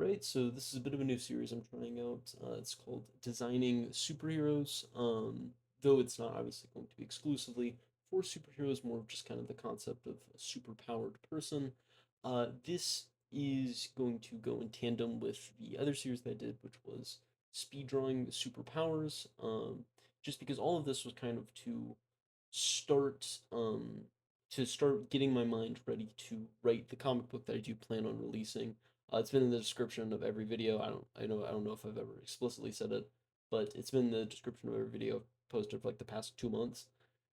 Right, so this is a bit of a new series I'm trying out. It's called Designing Superheroes. Though it's not obviously going to be exclusively for superheroes, more of just kind of the concept of a superpowered person. This is going to go in tandem with the other series that I did, which was speed drawing superpowers. Just because all of this was kind of start start getting my mind ready to write the comic book that I do plan on releasing. It's been in the description of every video. I don't know if I've ever explicitly said it, but it's been in the description of every video I've posted for like the past 2 months.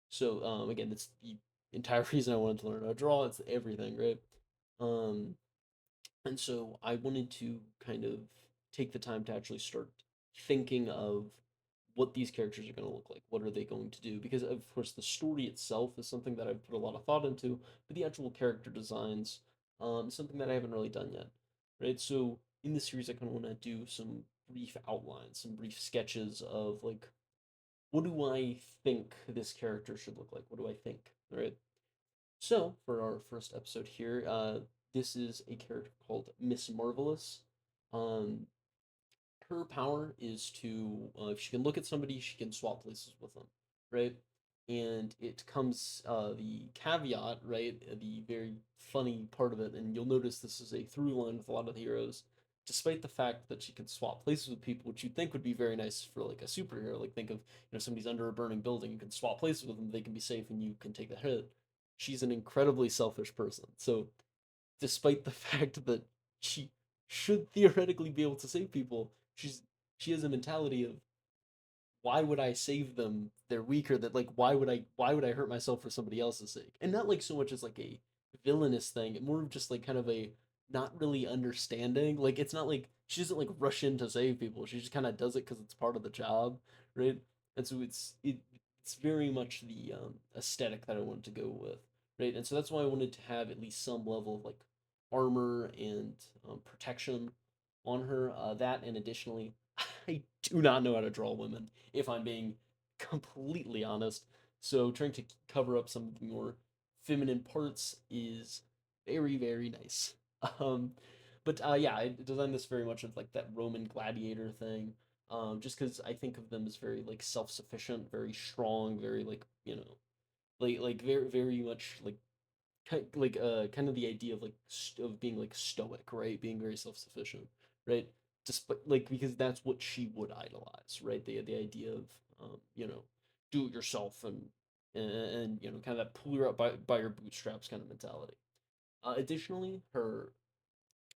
So again, it's the entire reason I wanted to learn how to draw. It's everything, right? Um, and so I wanted to kind of take the time to actually start thinking of what these characters are going to look like. What are they going to do? Because, of course, the story itself is something that I've put a lot of thought into, but the actual character designs, is something that I haven't really done yet. Right? So, in this series, I kind of want to do some brief outlines, some brief sketches of, like, what do I think this character should look like? What do I think? Right? So, for our first episode here, this is a character called Miss Marvelous. Um, her power is to, if she can look at somebody, she can swap places with them, right? And it comes, the caveat, right? The very funny part of it, and you'll notice this is a through line with a lot of the heroes, despite the fact that she can swap places with people, which you'd think would be very nice for like a superhero. Like think of, somebody's under a burning building, you can swap places with them, they can be safe, and you can take the hit. She's an incredibly selfish person. So despite the fact that she should theoretically be able to save people, she has a mentality of why would I save them? They're weaker. That like why would I hurt myself for somebody else's sake? And not like so much as like a villainous thing, more of just like kind of a not really understanding. Like it's not like she doesn't like rush in to save people. She just kind of does it because it's part of the job, right? And so it's very much the aesthetic that I wanted to go with, right? And so that's why I wanted to have at least some level of like armor and protection on her. That and additionally, I do not know how to draw women, if I'm being completely honest. So trying to cover up some of the more feminine parts is very, very nice. Um, but yeah, I designed this very much of like that Roman gladiator thing. Just because I think of them as very like self-sufficient, very strong, very like like very very much like kind of the idea of like of being like stoic, right? Being very self-sufficient, right? Despite like because that's what she would idolize, right? The idea of do it yourself and kind of that pull her up by your bootstraps kind of mentality. Additionally, her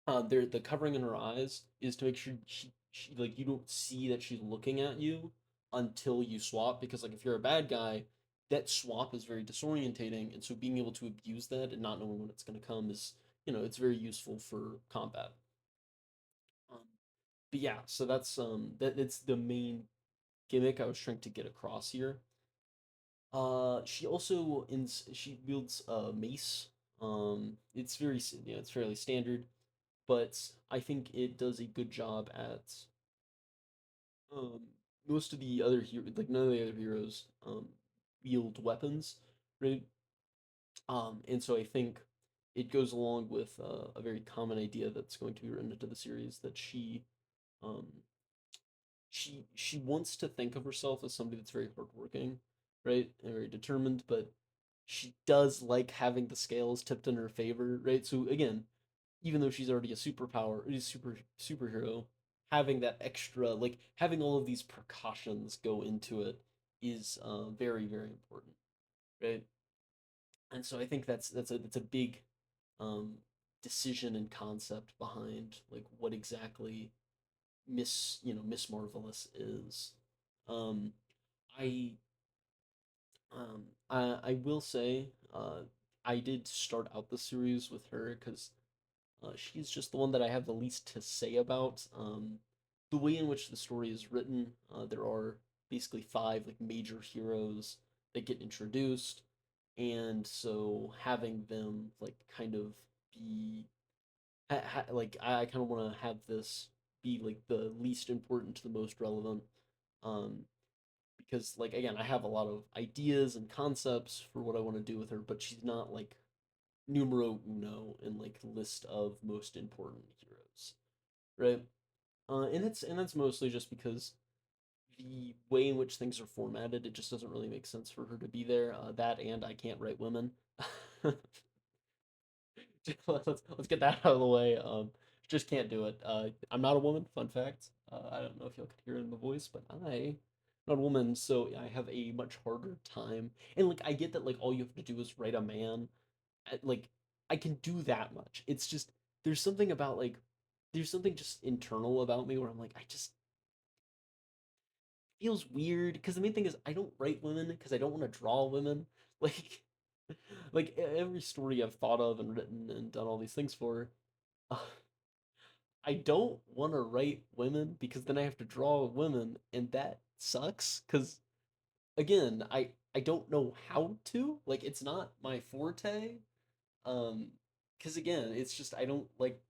the covering in her eyes is to make sure she like you don't see that she's looking at you until you swap because like if you're a bad guy, that swap is very disorientating, and so being able to abuse that and not knowing when it's going to come is it's very useful for combat. Um, but yeah, so that's the main gimmick I was trying to get across here. She also she wields a mace. It's very it's fairly standard, but I think it does a good job at um most of the other hero like none of the other heroes wield weapons, right? And so I think it goes along with a very common idea that's going to be written into the series that um she wants to think of herself as somebody that's very hardworking, right, and very determined, but she does like having the scales tipped in her favor, right? So again, even though she's already a superpower, a superhero, having that extra, like having all of these precautions go into it is very very important, right? And so I think that's a big um, decision and concept behind like what exactly Miss Marvelous is. Um, I I will say I did start out the series with her because she's just the one that I have the least to say about. The way in which the story is written, there are basically five like major heroes that get introduced, and so having them like kind of be like I kind of want to have this be like the least important to the most relevant, um, because like again I have a lot of ideas and concepts for what I want to do with her, but she's not like numero uno in like list of most important heroes. right? And that's mostly just because the way in which things are formatted, it just doesn't really make sense for her to be there. That and I can't write women. Let's get that out of the way. Just can't do it. I'm not a woman. Fun fact. I don't know if y'all could hear it in the voice, but I'm not a woman, so I have a much harder time. And like, I get that like all you have to do is write a man. Like, I can do that much. It's just there's something about like there's something just internal about me where I'm like I just feels weird because the main thing is I don't write women because I don't want to draw women. Like every story I've thought of and written and done all these things for, uh, I don't want to write women because then I have to draw women and that sucks because again, I don't know how to. Like it's not my forte. Um because again, it's just I don't like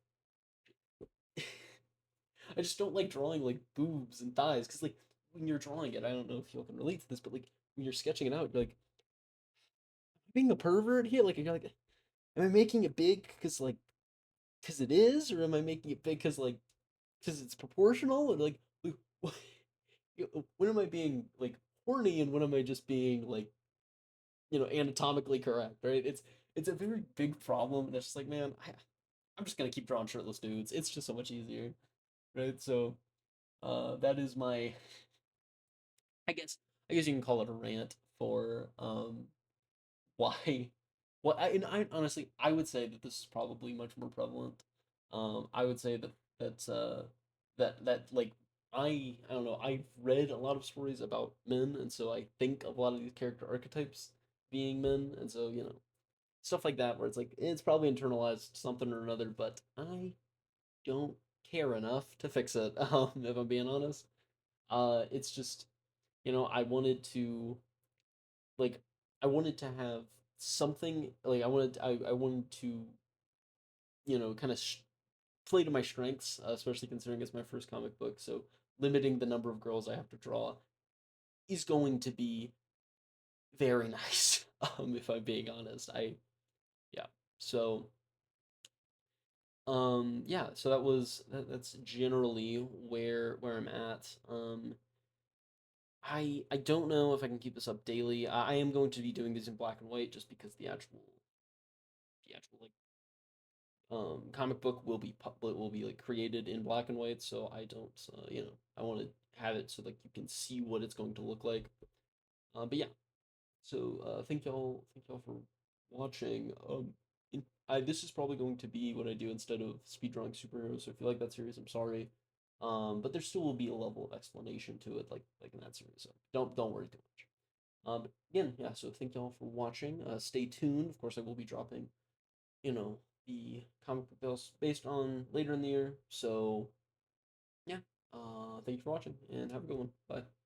I just don't like drawing like boobs and thighs because like when you're drawing it, I don't know if you can relate to this, but like when you're sketching it out, you're like being a pervert here. Like you're like, am I making it big because it is, or am I making it big because it's proportional? And like when am I being like horny, and when am I just being like anatomically correct? Right? It's a very big problem, and it's just like man, I'm just gonna keep drawing shirtless dudes. It's just so much easier, right? So that is my I guess I guess you can call it a rant for why and I honestly I would say that this is probably much more prevalent. I would say that like I don't know, I've read a lot of stories about men and so I think of a lot of these character archetypes being men and so, stuff like that where it's like it's probably internalized something or another, but I don't care enough to fix it, if I'm being honest. It's just, I wanted to like I wanted to have something like I wanted to kind of play to my strengths, especially considering it's my first comic book. So limiting the number of girls I have to draw is going to be very nice. If I'm being honest, yeah. So yeah. So that's generally where I'm at. I don't know if I can keep this up daily. I am going to be doing these in black and white just because the actual like comic book will be like created in black and white, so I don't I want to have it so like you can see what it's going to look like. But yeah, so thank y'all for watching. This is probably going to be what I do instead of speed drawing superheroes. So if you like that series, I'm sorry. But there still will be a level of explanation to it, like in that series. So don't worry too much. But again, yeah. So thank y'all for watching. Stay tuned. Of course, I will be dropping the comic book based on later in the year. So yeah, thank you for watching and have a good one. Bye.